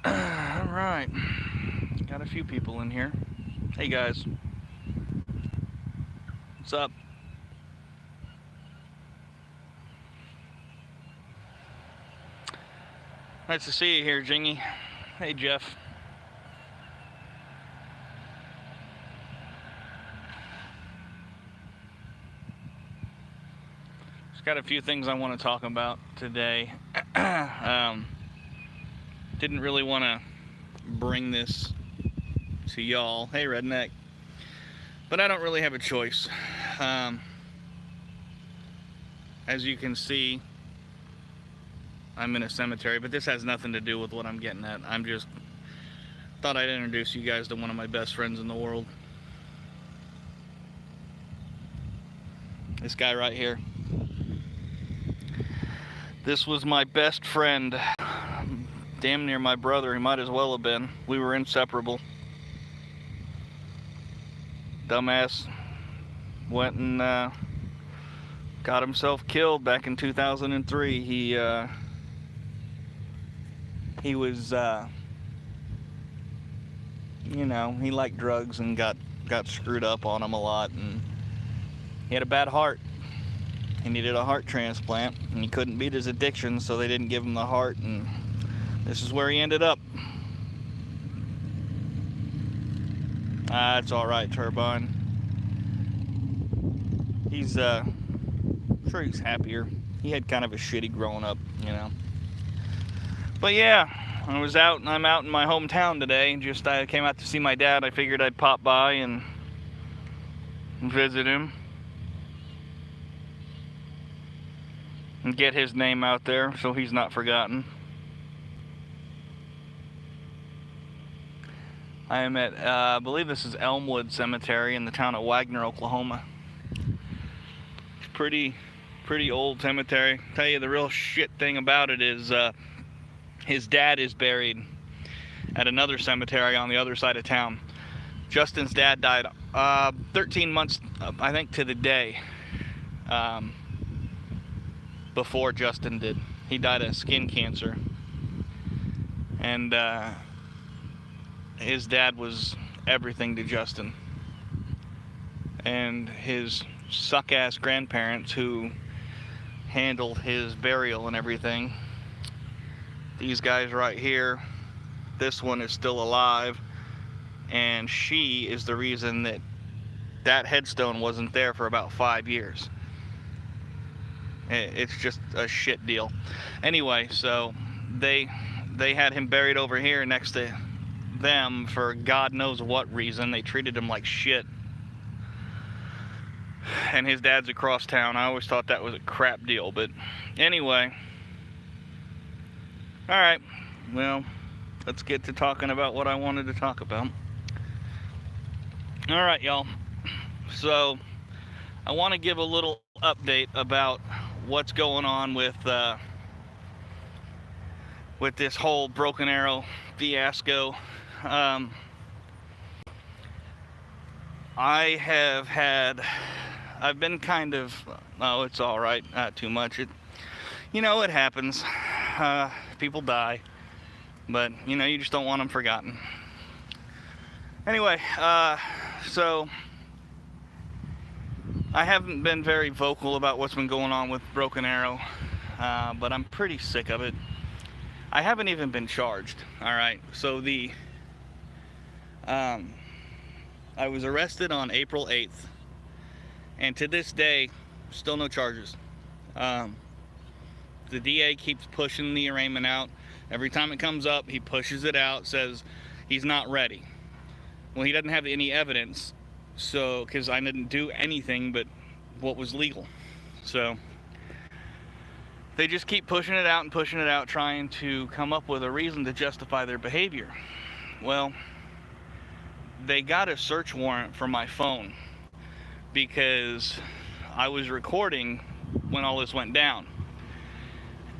Alright. Got a few people in here. Hey guys. What's up? Nice to see you here, Jingy. Hey Jeff. Just got a few things I want to talk about today. Didn't really want to bring this to y'all. Hey Redneck. But I don't really have a choice. As you can see, I'm in a cemetery, but this has nothing to do with what I'm getting at. I'm just thought I'd introduce you guys to one of my best friends in the world. This guy right here. This was my best friend. Damn near my brother. He might as well have been. We were inseparable. Dumbass went and got himself killed back in 2003. He was, you know, he liked drugs and got screwed up on him a lot, and he had a bad heart. He needed a heart transplant, and he couldn't beat his addiction, so they didn't give him the heart, and this is where he ended up. It's alright, Turbine. He's, I'm sure he's happier. He had kind of a shitty growing up, you know. But yeah, I'm out in my hometown today, and I came out to see my dad. I figured I'd pop by and visit him. And get his name out there so he's not forgotten. I am at, I believe this is Elmwood Cemetery in the town of Wagner, Oklahoma. It's pretty old cemetery. Tell you the real shit thing about it is his dad is buried at another cemetery on the other side of town. Justin's dad died 13 months, I think, to the day before Justin did. He died of skin cancer. And his dad was everything to Justin. And his suck-ass grandparents who handled his burial and everything. These guys right here, this one is still alive, and she is the reason that headstone wasn't there for about 5 years. It's just a shit deal. Anyway, so they had him buried over here next to them for God knows what reason. They treated him like shit. And his dad's across town. I always thought that was a crap deal, but anyway. Alright, well, let's get to talking about what I wanted to talk about. Alright, y'all. So, I want to give a little update about what's going on with this whole Broken Arrow fiasco. I've been kind of, oh, it's alright, not too much. It happens. People die, but, you just don't want them forgotten. Anyway, so, I haven't been very vocal about what's been going on with Broken Arrow, but I'm pretty sick of it. I haven't even been charged, alright? So I was arrested on April 8th, and to this day, still no charges. The DA keeps pushing the arraignment out. Every time it comes up, he pushes it out, says he's not ready. Well, he doesn't have any evidence, so, because I didn't do anything but what was legal. So, they just keep pushing it out and pushing it out, trying to come up with a reason to justify their behavior. Well, they got a search warrant for my phone because I was recording when all this went down.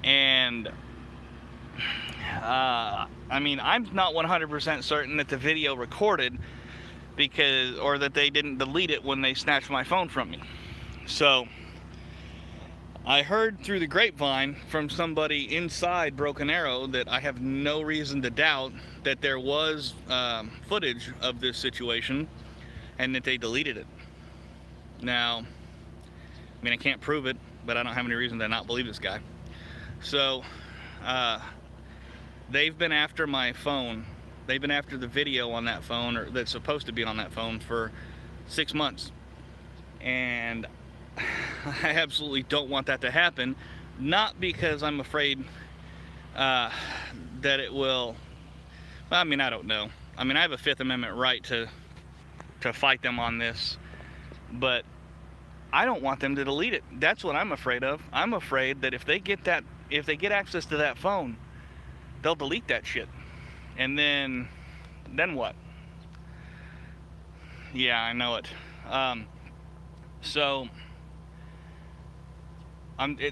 And I'm not 100% certain that the video recorded or that they didn't delete it when they snatched my phone from me. So I heard through the grapevine from somebody inside Broken Arrow that I have no reason to doubt that there was footage of this situation and that they deleted it. Now, I mean, I can't prove it, but I don't have any reason to not believe this guy. So, they've been after my phone. They've been after the video on that phone, or that's supposed to be on that phone, for 6 months. And I absolutely don't want that to happen. Not because I'm afraid that it will... Well, I mean, I don't know. I mean, I have a Fifth Amendment right to fight them on this. But I don't want them to delete it. That's what I'm afraid of. I'm afraid that if they get access to that phone, they'll delete that shit. And then what? Yeah, I know it.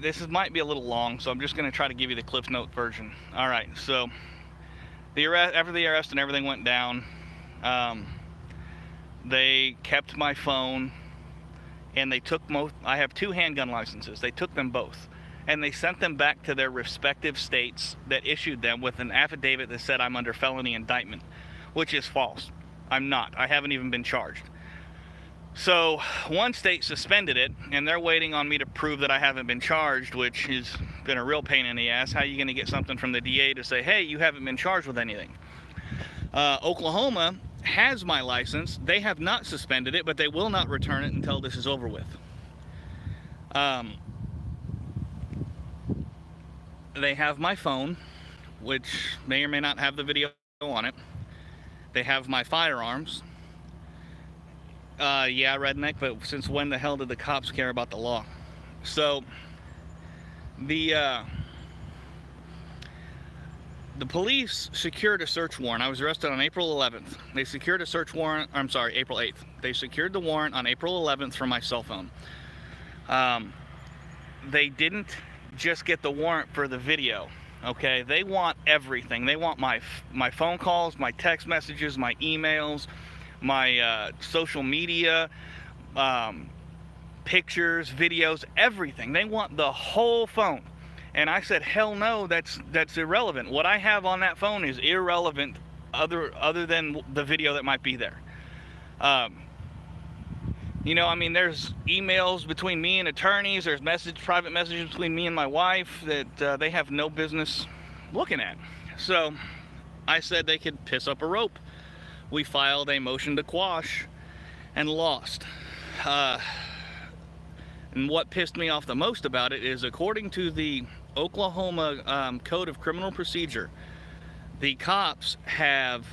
This might be a little long, so I'm just going to try to give you the Cliff Note version. All right, so after the arrest and everything went down, they kept my phone, and they took I have 2 handgun licenses. They took them both, and they sent them back to their respective states that issued them with an affidavit that said I'm under felony indictment, which is false. I'm not. I haven't even been charged. So one state suspended it, and they're waiting on me to prove that I haven't been charged, which has been a real pain in the ass. How are you going to get something from the DA to say, hey, you haven't been charged with anything? Oklahoma has my license. They have not suspended it, but they will not return it until this is over with. They have my phone, which may or may not have the video on it. They have my firearms. Yeah, redneck, but since when the hell did the cops care about the law? So, the police secured a search warrant. I was arrested on April 11th. They secured a search warrant, I'm sorry, April 8th. They secured the warrant on April 11th for my cell phone. They didn't just get the warrant for the video, okay? They want everything. They want my phone calls, my text messages, my emails, my social media, pictures, videos, everything. They want the whole phone. And I said, hell no, that's irrelevant. What I have on that phone is irrelevant other than the video that might be there. You know, I mean, there's emails between me and attorneys, there's private messages between me and my wife that they have no business looking at. So I said they could piss up a rope. We filed a motion to quash and lost. And what pissed me off the most about it is, according to the Oklahoma Code of Criminal Procedure, the cops have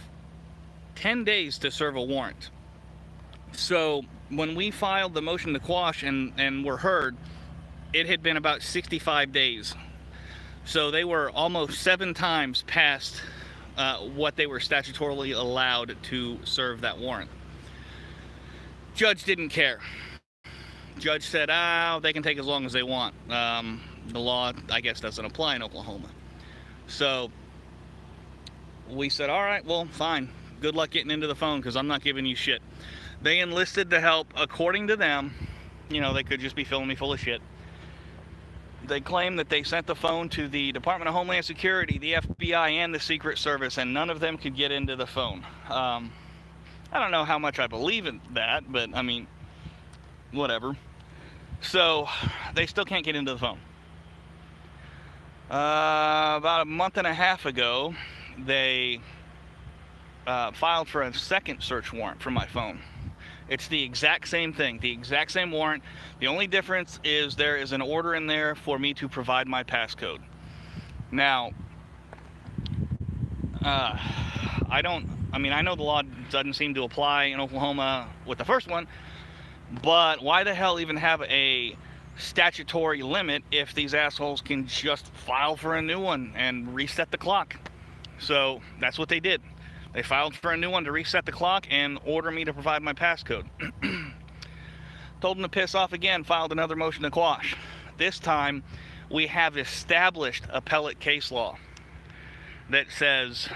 10 days to serve a warrant. So when we filed the motion to quash and were heard, it had been about 65 days. So they were almost 7 times past what they were statutorily allowed to serve that warrant. Judge didn't care. Judge said, they can take as long as they want. The law, I guess, doesn't apply in Oklahoma. So we said, all right, well, fine. Good luck getting into the phone, because I'm not giving you shit. They enlisted the help, according to them. You know, they could just be filling me full of shit. They claim that they sent the phone to the Department of Homeland Security, the FBI, and the Secret Service, and none of them could get into the phone. I don't know how much I believe in that, but, I mean, whatever. So, they still can't get into the phone. About a month and a half ago, they filed for a second search warrant for my phone. It's the exact same thing, the exact same warrant. The only difference is there is an order in there for me to provide my passcode. Now, I know the law doesn't seem to apply in Oklahoma with the first one, but why the hell even have a statutory limit if these assholes can just file for a new one and reset the clock? So that's what they did. They filed for a new one to reset the clock and order me to provide my passcode. Told them to piss off again, filed another motion to quash. This time, we have established appellate case law that says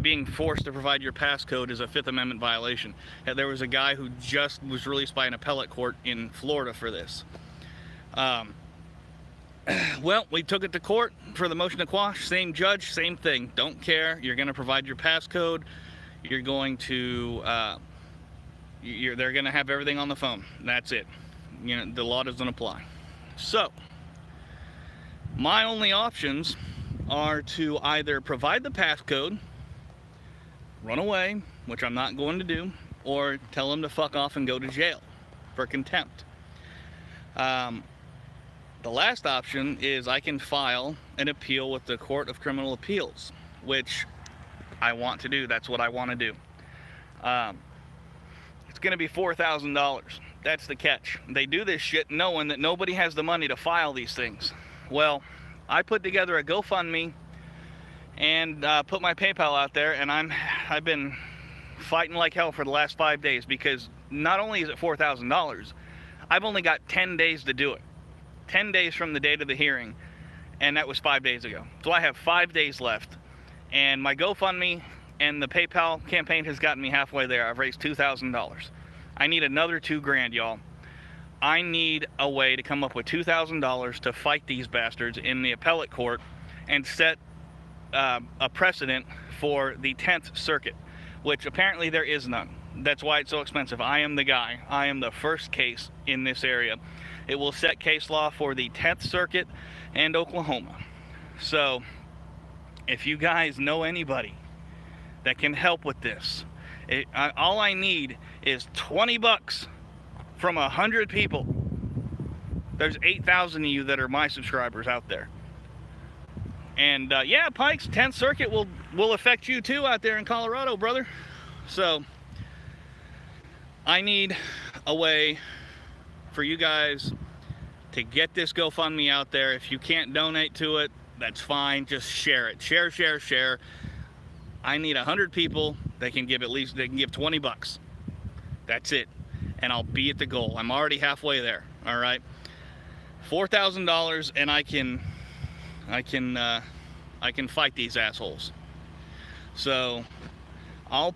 being forced to provide your passcode is a Fifth Amendment violation. There was a guy who just was released by an appellate court in Florida for this. Well, we took it to court for the motion to quash. Same judge, same thing. Don't care. You're going to provide your passcode. You're going to, they're going to have everything on the phone. That's it. You know, the law doesn't apply. So, my only options are to either provide the passcode, run away, which I'm not going to do, or tell them to fuck off and go to jail for contempt. The last option is I can file an appeal with the Court of Criminal Appeals, which I want to do. That's what I want to do. It's going to be $4,000. That's the catch. They do this shit knowing that nobody has the money to file these things. Well, I put together a GoFundMe and put my PayPal out there, and I've been fighting like hell for the last 5 days, because not only is it $4,000, I've only got 10 days to do it. 10 days from the date of the hearing, and that was 5 days ago. So I have 5 days left, and my GoFundMe and the PayPal campaign has gotten me halfway there. I've raised $2,000. I need another $2,000, y'all. I need a way to come up with $2,000 to fight these bastards in the appellate court and set a precedent for the 10th Circuit, which apparently there is none. That's why it's so expensive. I am the guy. I am the first case in this area. It will set case law for the 10th Circuit and Oklahoma. So, if you guys know anybody that can help with this, all I need is $20 from 100 people. There's 8,000 of you that are my subscribers out there. And yeah, Pikes, 10th Circuit will affect you too out there in Colorado, brother. So, I need a way for you guys to get this GoFundMe out there. If you can't donate to it, that's fine. Just share it. Share, share, share. I need 100 people that can give $20. That's it. And I'll be at the goal. I'm already halfway there. All right. $4,000, and I can fight these assholes. So I'll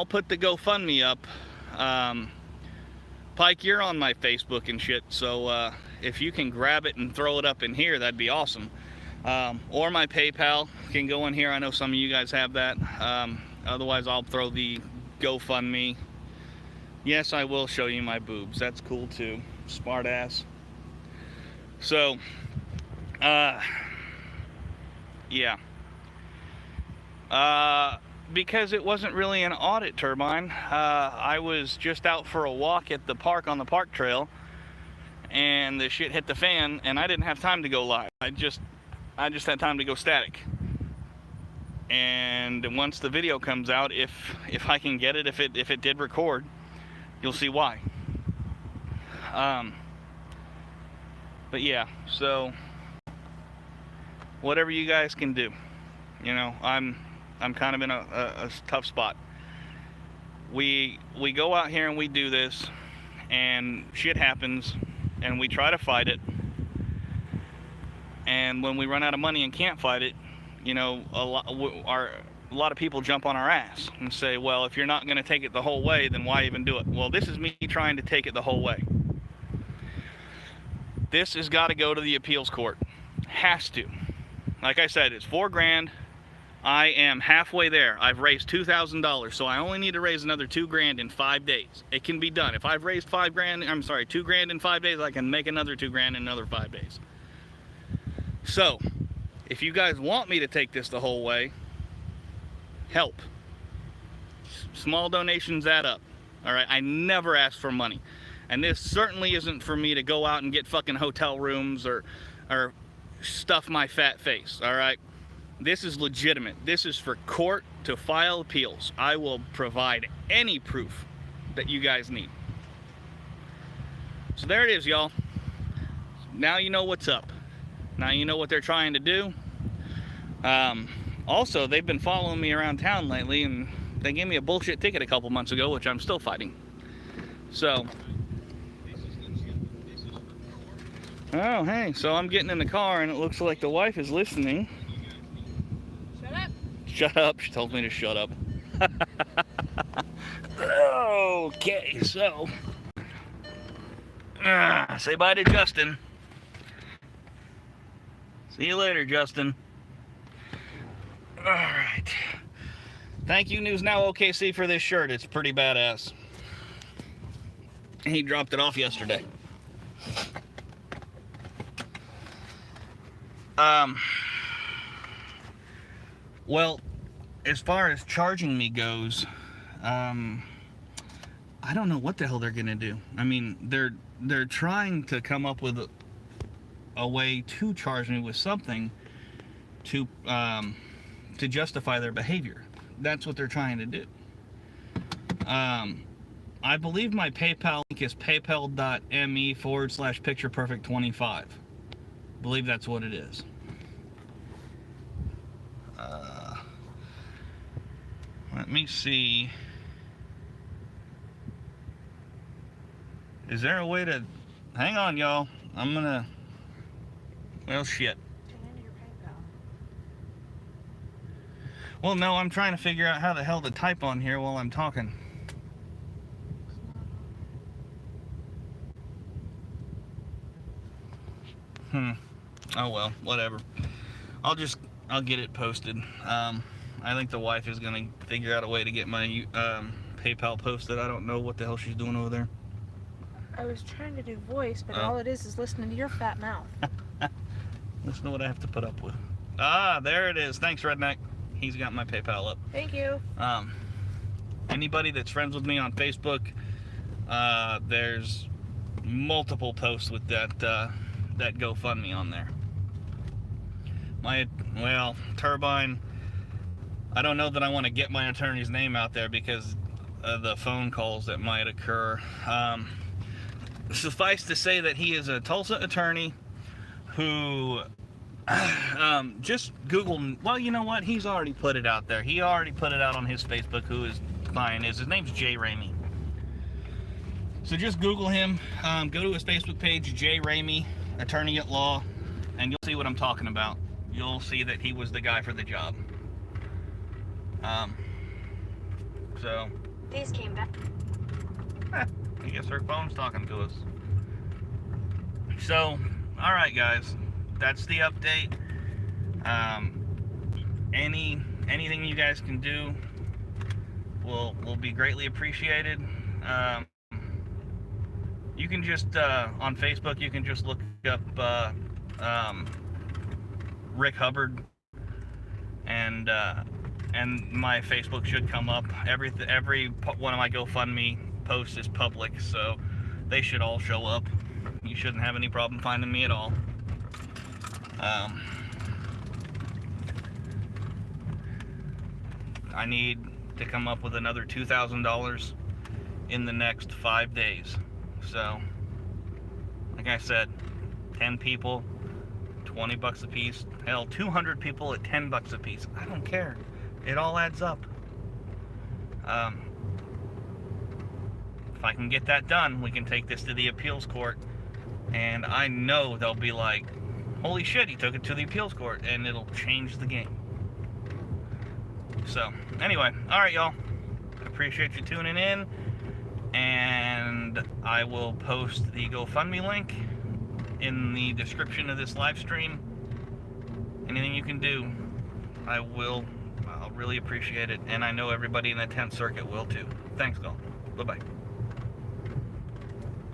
put the GoFundMe up. Pike, you're on my Facebook and shit, so if you can grab it and throw it up in here, that'd be awesome. Or my PayPal can go in here. I know some of you guys have that. Otherwise, I'll throw the GoFundMe. Yes, I will show you my boobs. That's cool too. Smart ass. So, yeah. Because it wasn't really an audit turbine, I was just out for a walk at the park on the park trail, and the shit hit the fan, and I didn't have time to go live. I just had time to go static. And once the video comes out, if I can get it, if it did record, you'll see why. But yeah, so whatever you guys can do, you know, I'm kind of in a tough spot. We go out here and we do this, and shit happens, and we try to fight it. And when we run out of money and can't fight it, you know, a lot of people jump on our ass and say, well, if you're not going to take it the whole way, then why even do it? Well, this is me trying to take it the whole way. This has got to go to the appeals court. Has to. Like I said, it's $4,000. I am halfway there. I've raised $2,000, so I only need to raise another $2,000 in 5 days. It can be done. If I've raised $2,000 in 5 days, I can make another $2,000 in another 5 days. So, if you guys want me to take this the whole way, help. Small donations add up. All right, I never ask for money, and this certainly isn't for me to go out and get fucking hotel rooms or stuff my fat face. All right. This is legitimate. This is for court to file appeals. I will provide any proof that you guys need. So there it is, y'all. Now you know what's up. Now you know what they're trying to do. Also, they've been following me around town lately, and they gave me a bullshit ticket a couple months ago, which I'm still fighting. So, oh, hey, so I'm getting in the car, and it looks like the wife is listening. Shut up. She told me to shut up. Okay, so say bye to Justin. See you later, Justin. All right. Thank you, News Now OKC, for this shirt. It's pretty badass. He dropped it off yesterday. Well, as far as charging me goes, I don't know what the hell they're gonna do. I mean, they're trying to come up with a way to charge me with something to justify their behavior. That's what they're trying to do. I believe my PayPal link is paypal.me/pictureperfect25. I believe that's what it is. Let me see. Is there a way to... Hang on, y'all. I'm gonna... Well, shit. Turn into your PayPal. Well, no, I'm trying to figure out how the hell to type on here while I'm talking. Oh well, whatever. I'll get it posted. I think the wife is gonna figure out a way to get my PayPal posted. I don't know what the hell she's doing over there. I was trying to do voice, but all it is listening to your fat mouth. Listen to what I have to put up with. Ah, there it is. Thanks, Redneck. He's got my PayPal up. Thank you. Anybody that's friends with me on Facebook, there's multiple posts with that GoFundMe on there. Turbine, I don't know that I want to get my attorney's name out there because of the phone calls that might occur. Suffice to say that he is a Tulsa attorney who just Google. Well, you know what? He's already put it out there. He already put it out on his Facebook who his client is. His name's Jay Ramey. So just Google him. Go to his Facebook page, Jay Ramey, attorney at law, and you'll see what I'm talking about. You'll see that he was the guy for the job. So. These came back. I guess our phone's talking to us. So, alright guys, that's the update. Anything you guys can do will be greatly appreciated. You can just, on Facebook, you can just look up Rick Hubbard, and my Facebook should come up. Every one of my GoFundMe posts is public, so they should all show up. You shouldn't have any problem finding me at all. I need to come up with another $2,000 in the next 5 days. So, like I said, 10 people, $20 a piece. Hell, 200 people at $10 a piece. I don't care. It all adds up. If I can get that done, we can take this to the appeals court, and I know they'll be like, holy shit, he took it to the appeals court, and it'll change the game. So, anyway, alright y'all, appreciate you tuning in, and I will post the GoFundMe link in the description of this live stream. Anything you can do, I'll really appreciate it, and I know everybody in the 10th Circuit will too. Thanks, y'all. Bye-bye.